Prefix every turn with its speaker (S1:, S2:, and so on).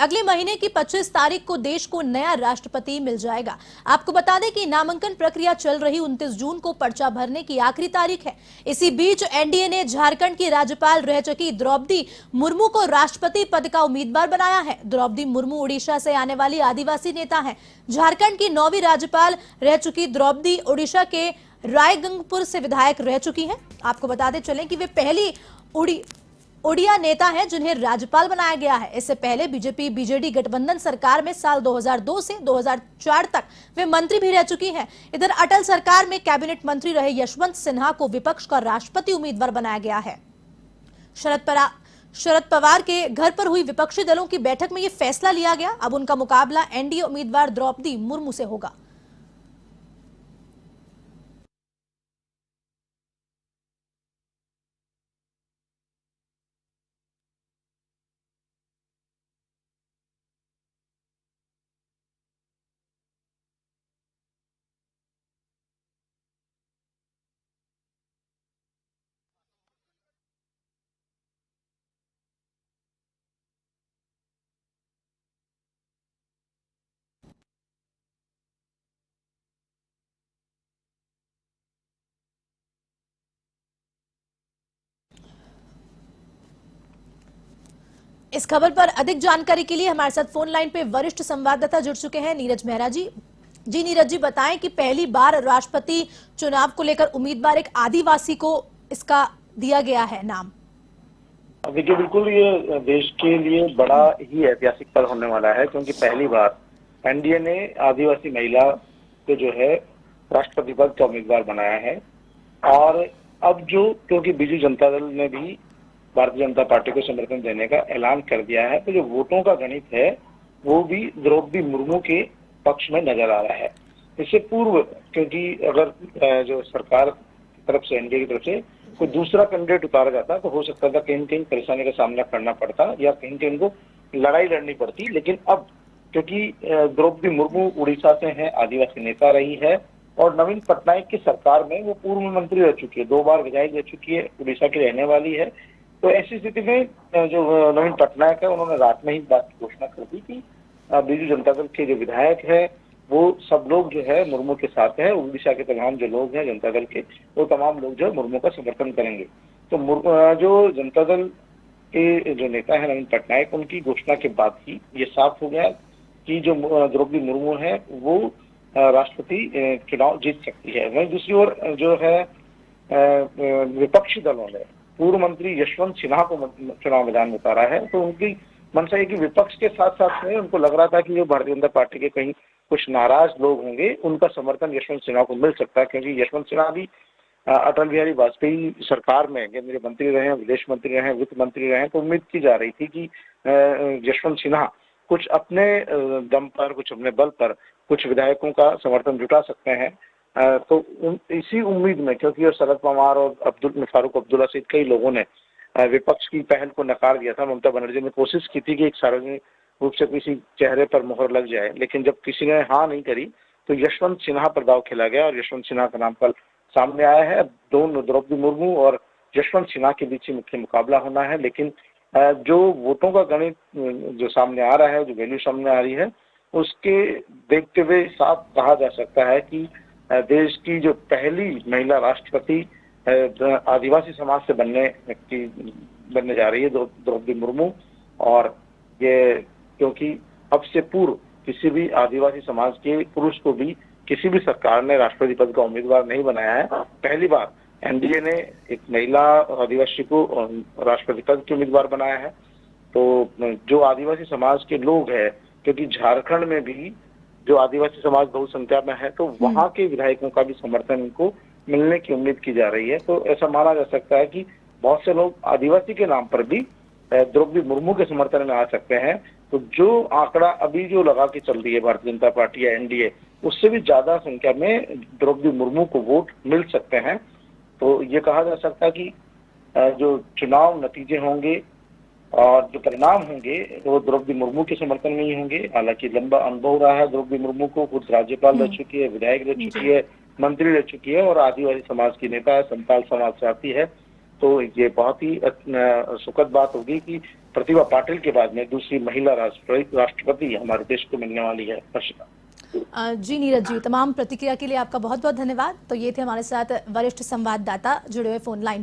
S1: अगले महीने की 25 तारीख को देश को नया राष्ट्रपति मिल जाएगा। आपको बता दें कि नामांकन प्रक्रिया चल रही 29 जून को पर्चा भरने की आखिरी तारीख है। इसी बीच एनडीए ने झारखंड की राज्यपाल रह चुकी द्रौपदी मुर्मू को राष्ट्रपति पद का उम्मीदवार बनाया है। द्रौपदी मुर्मू उड़ीसा से आने वाली आदिवासी नेता है। झारखंड की 9वीं राज्यपाल रह चुकी द्रौपदी उड़ीसा के रायगंगपुर से विधायक रह चुकी हैं। आपको बताते चलें कि वे पहली उड़िया नेता हैं जिन्हें राज्यपाल बनाया गया है। इससे पहले बीजेपी बीजेडी गठबंधन सरकार में साल 2002 से 2004 तक वे मंत्री भी रह चुकी हैं। इधर अटल सरकार में कैबिनेट मंत्री रहे यशवंत सिन्हा को विपक्ष का राष्ट्रपति उम्मीदवार बनाया गया है। शरद पवार के घर पर हुई विपक्षी दलों की बैठक में यह फैसला लिया गया। अब उनका मुकाबला एनडीए उम्मीदवार द्रौपदी मुर्मू से होगा। इस खबर पर अधिक जानकारी के लिए हमारे साथ फोन लाइन पे वरिष्ठ संवाददाता जुड़ चुके हैं नीरज मेहरा जी। नीरज जी, बताएं कि पहली बार राष्ट्रपति चुनाव को लेकर उम्मीदवार एक आदिवासी को इसका दिया गया है नाम।
S2: देखिए, बिल्कुल ये देश के लिए बड़ा ही ऐतिहासिक पल होने वाला है, क्योंकि पहली बार एनडीए ने आदिवासी महिला को जो है राष्ट्रपति पद का उम्मीदवार बनाया है। और अब जो, क्योंकि बीजू जनता दल ने भी भारतीय जनता पार्टी को समर्थन देने का ऐलान कर दिया है, तो जो वोटों का गणित है वो भी द्रौपदी मुर्मू के पक्ष में नजर आ रहा है। इससे पूर्व, क्योंकि अगर जो सरकार की तरफ से, एनडीए की तरफ से कोई दूसरा कैंडिडेट उतारा जाता तो हो सकता था कहीं कहीं परेशानी का सामना करना पड़ता या कहीं कहीं उनको लड़ाई लड़नी पड़ती। लेकिन अब क्योंकि द्रौपदी मुर्मू उड़ीसा से है, आदिवासी नेता रही है और नवीन पटनायक की सरकार में वो पूर्व मंत्री रह चुकी है, 2 बार विधायक रह चुकी है, उड़ीसा की रहने वाली है। तो ऐसी स्थिति में जो नवीन पटनायक है, उन्होंने रात में ही बात की घोषणा कर दी कि बीजू जनता दल के जो विधायक है वो सब लोग जो है मुर्मू के साथ है। उड़ीसा के तमाम जो लोग हैं जनता दल के, वो तमाम लोग जो है मुर्मू का समर्थन करेंगे। तो जो जनता दल के जो नेता है नवीन पटनायक, उनकी घोषणा के बाद ही ये साफ हो गया कि जो द्रौपदी मुर्मू है वो राष्ट्रपति चुनाव जीत सकती है। वहीं दूसरी ओर जो है विपक्षी दलों ने पूर्व मंत्री यशवंत सिन्हा को चुनाव मैदान में उतारा है। तो उनकी मंशा है कि विपक्ष के साथ साथ में उनको लग रहा था कि जो भारतीय जनता पार्टी के कहीं कुछ नाराज लोग होंगे, उनका समर्थन यशवंत सिन्हा को मिल सकता है, क्योंकि यशवंत सिन्हा भी अटल बिहारी वाजपेयी सरकार में केंद्रीय मंत्री रहे हैं, विदेश मंत्री रहे हैं, वित्त मंत्री रहे हैं। तो उम्मीद की जा रही थी कि यशवंत सिन्हा कुछ अपने दम पर, कुछ अपने बल पर कुछ विधायकों का समर्थन जुटा सकते हैं। तो इसी उम्मीद में, क्योंकि शरद पवार और फारूक अब्दुल्ला सहित कई लोगों ने विपक्ष की पहल को नकार दिया था। ममता बनर्जी ने कोशिश की थी कि एक सार्वजनिक रूप से किसी चेहरे पर मोहर लग जाए, लेकिन जब किसी ने हाँ नहीं करी तो यशवंत सिन्हा पर दाव खेला गया और यशवंत सिन्हा का नाम कल सामने आया है। दोनों, द्रौपदी मुर्मू और यशवंत सिन्हा के बीच ही मुख्य मुकाबला होना है। लेकिन जो वोटों का गणित जो सामने आ रहा है, जो वैल्यू सामने आ रही है, उसके देखते हुए साफ कहा जा सकता है कि देश की जो पहली महिला राष्ट्रपति आदिवासी समाज से बनने जा रही है द्रौपदी मुर्मू। और ये, क्योंकि अब से पूर्व किसी भी आदिवासी समाज के पुरुष को भी किसी भी सरकार ने राष्ट्रपति पद का उम्मीदवार नहीं बनाया है। पहली बार एनडीए ने एक महिला आदिवासी को राष्ट्रपति पद के उम्मीदवार बनाया है। तो जो आदिवासी समाज के लोग हैं, क्योंकि झारखंड में भी जो आदिवासी समाज बहुसंख्या में है, तो वहां के विधायकों का भी समर्थन इनको मिलने की उम्मीद की जा रही है। तो ऐसा माना जा सकता है कि बहुत से लोग आदिवासी के नाम पर भी द्रौपदी मुर्मू के समर्थन में आ सकते हैं। तो जो आंकड़ा अभी जो लगा के चल रही है भारतीय जनता पार्टी या एनडीए, उससे भी ज्यादा संख्या में द्रौपदी मुर्मू को वोट मिल सकते हैं। तो ये कहा जा सकता है कि जो चुनाव नतीजे होंगे और जो परिणाम होंगे वो द्रौपदी मुर्मू के समर्थन में ही होंगे। हालांकि लंबा अनुभव रहा है द्रौपदी मुर्मू को, खुद राज्यपाल रह चुकी है, विधायक रह चुकी है, मंत्री रह चुकी है और आदिवासी समाज की नेता है, संताल समाज से आती है। तो ये बहुत ही सुखद बात होगी कि प्रतिभा पाटिल के बाद में दूसरी महिला राष्ट्रपति हमारे देश को मिलने वाली है। हर्षिता
S1: जी नीरज जी, तमाम प्रतिक्रिया के लिए आपका बहुत बहुत धन्यवाद। तो ये थे हमारे साथ वरिष्ठ संवाददाता जुड़े हुए फोन लाइन पे।